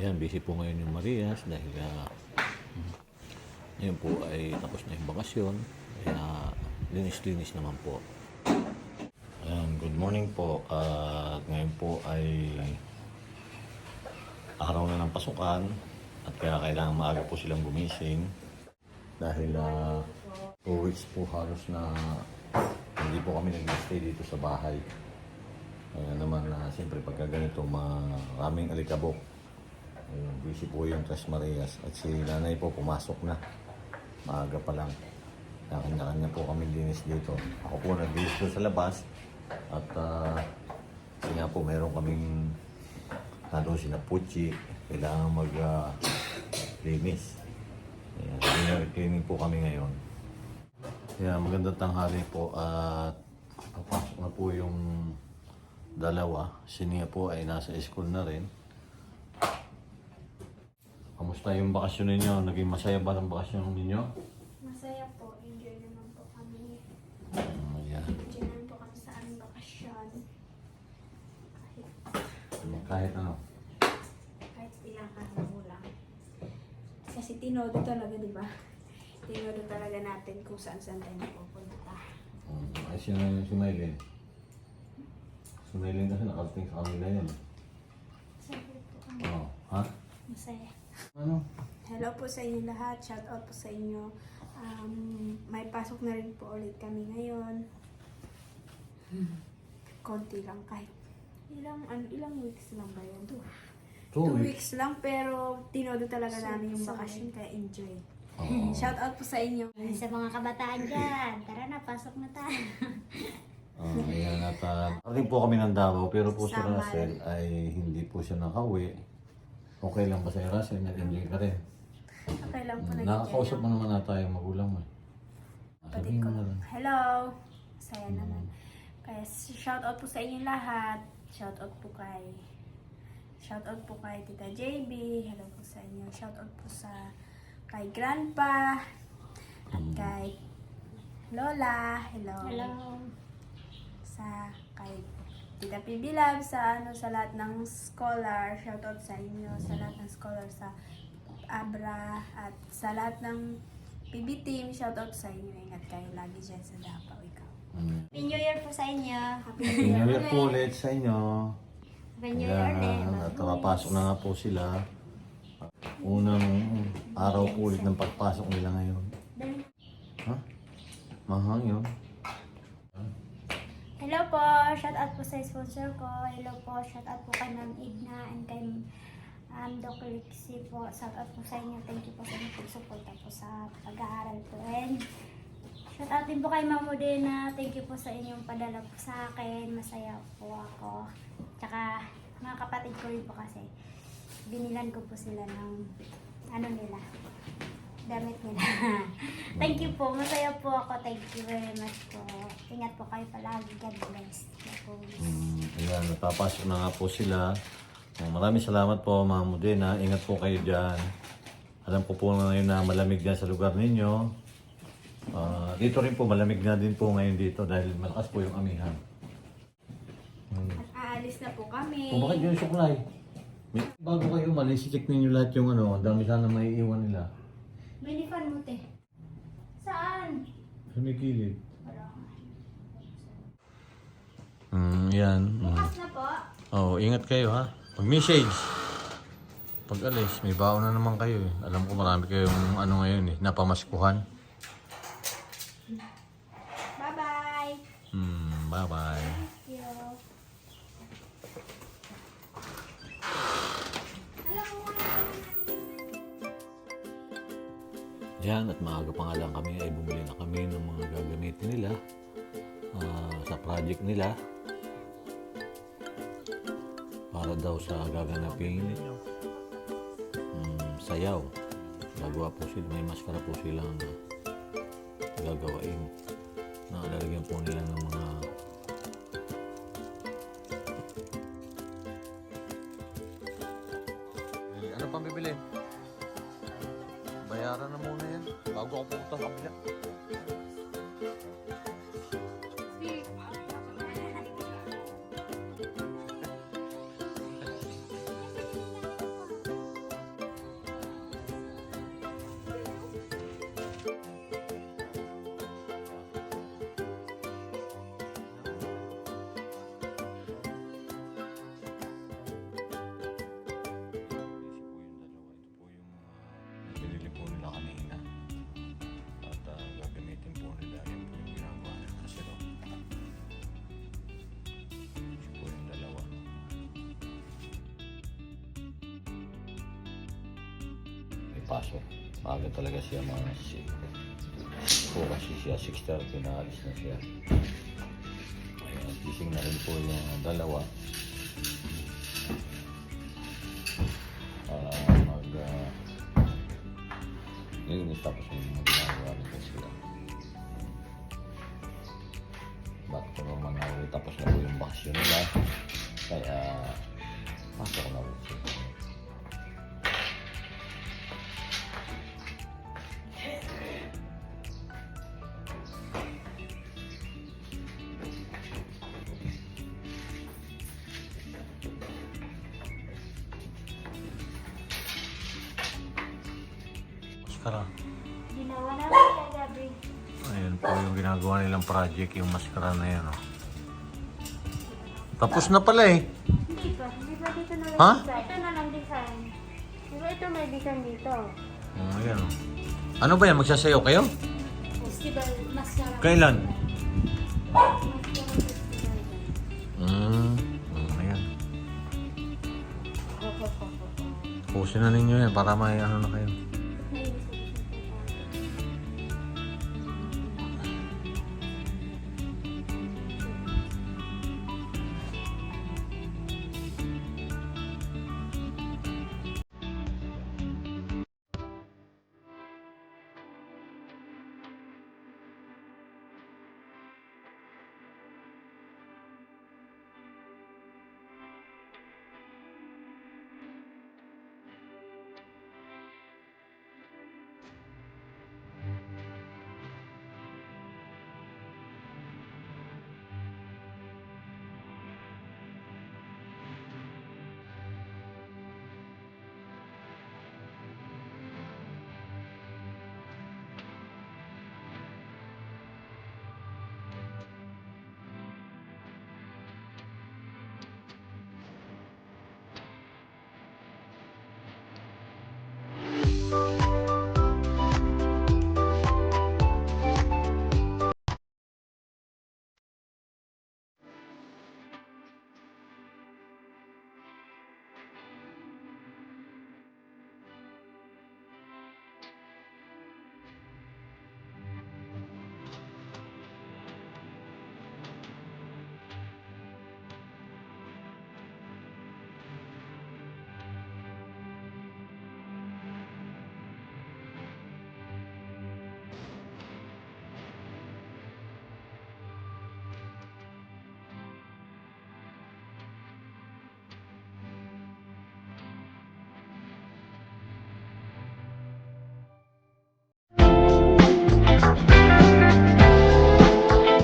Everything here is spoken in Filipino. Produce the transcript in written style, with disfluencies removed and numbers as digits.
Ayan, busy po ngayon yung Marias dahil ngayon po ay tapos na yung bakasyon. Kaya linis-linis naman po. Ayan, good morning po. At ngayon po ay araw na ng pasukan at kaya kailangan maaga po silang gumising dahil 2 weeks po halos na hindi po kami nag-stay dito sa bahay. Kaya naman siyempre pagka ganito maraming alikabok. Ayun, busy po yung Tres Marias at si nanay po pumasok na maaga pa lang. Kanya-kanya po kami linis dito. Ako po naglinis doon sa labas at kasi nga po meron kaming nandun si Napuchi, kailangan mag-linis. Cleaning po kami ngayon. Kaya magandang tanghali po at papasok na po yung dalawa. Si Nia po ay nasa school na rin. Kamusta yung bakasyon ninyo? Naging masaya ba ang bakasyon ninyo? Masaya po. Enjoy naman po kami. Ayan. Enjoy naman po kami sa aming bakasyon. Kahit ano. Kahit ilang araw lang. Kasi tinodo talaga, di ba? Tinodo talaga natin kung saan-saan tayo napupunta. Ay si Maylin. Si Maylin kasi nakarating sa kanila yun. Sabi po kami. Oo. Ha? Masaya. Ano? Hello po sa inyo lahat. Shout out po sa inyo. May pasok na rin po ulit kami ngayon. Konti lang kahit ilang weeks lang ba yun? 2 weeks lang pero tinodo talaga namin yung bakasyon kaya enjoy. Oo. Shout out po sa inyo. Sa mga kabataan dyan, tara na, pasok na tayo. Ayan at parating po kami ng Davao pero po si Samal. Russell ay hindi po siya nakauwi. Okay lang ba sa'yo Russell? Nag-enjoy ka rin? Okay lang po Nakakausap mo naman na tayo magulang mo. Kapatid Sabihin ko. mo na rin. Hello! Saya naman. Kaya shout out po sa inyong lahat. Shout out po kay Tita JB. Hello po sa inyo. Shout out po kay Grandpa. At kay Lola. Hello. Hello. Kay Tita PB Lab sa lahat ng scholar. Shout out sa inyo sa lahat ng scholar sa Abra at sa lahat ng PB team. Shout out sa inyo. Ingat kayo lagi dyan sa Davao. Ikaw. Happy New Year po sa inyo. Happy Happy New Year po ulit sa inyo. Happy New Year ulit. Ayan, at nakapasok na nga po sila. Unang araw po ulit ng pagpasok nila ngayon. Ha? Mahang yun. Hello po, shout out po sa sponsor ko. Hello po, shout out po kay Ma'am Igna and kay Doc Lixie po. Shout out po sa inyo. Thank you po sa inyong pagsuporta po sa pag-aaral po. And shout out din po kay Ma'am Modena. Thank you po sa inyong padala po sa akin. Masaya po ako. Tsaka mga kapatid ko rin po kasi binilan ko po sila ng damit nila. Thank you po. Masaya po ako. Thank you very much po. Ingat po kayo palagi. God bless. Ayan, napapasok na nga po sila. Maraming salamat po mga Modena. Ingat po kayo dyan. Alam ko po ngayon na malamig dyan sa lugar ninyo. Dito rin po malamig na din po ngayon dito dahil malakas po yung amihan. At aalis na po kami. Kung bakit yung suklay? Bago kayo umalis, check ninyo lahat yung ang dami sana may iwan nila. Binifan mo, te. Saan? Sa may kilid. Yan. Bukas na po. Oh, ingat kayo ha. Pag-message. Pag alis, may baon na naman kayo eh. Alam ko marami kayong ngayon eh, napamaskuhan. Bye-bye. Bye-bye. Thank you. Yan, at maaga pa nga lang kami ay bumili na kami ng mga gagamitin nila sa project nila para daw sa gaganaping sayaw. Gagawa po sila, may maskara po silang gagawain na lalagyan po nila ng mga ano pang bibili? Bayaran na muna yan bago ako pupunta sa kabila. pasok. Maaga talaga siya mga po kasi siya 6:30 na alis na siya. Ayan, gising na rin po yung dalawa. Linis tapos yung ginagawa nito sila. Ba't ko naman tapos na po yung bakasyon nila. Kaya pasok na ulit siya. Maskara. Ginawa namin kagabi. Ayan po yung ginagawa nilang project, yung maskara na yan. Oh. Tapos na pala eh. Hindi pa dito na lang Ha? design. Ito na lang design. Diba ito may design dito? Ayan oh. Ano ba yan? Magsasayaw kayo? Festival, mascara. Kailan? Mascara festival. Ayan. Pusin na ninyo yan para may ano na kayo.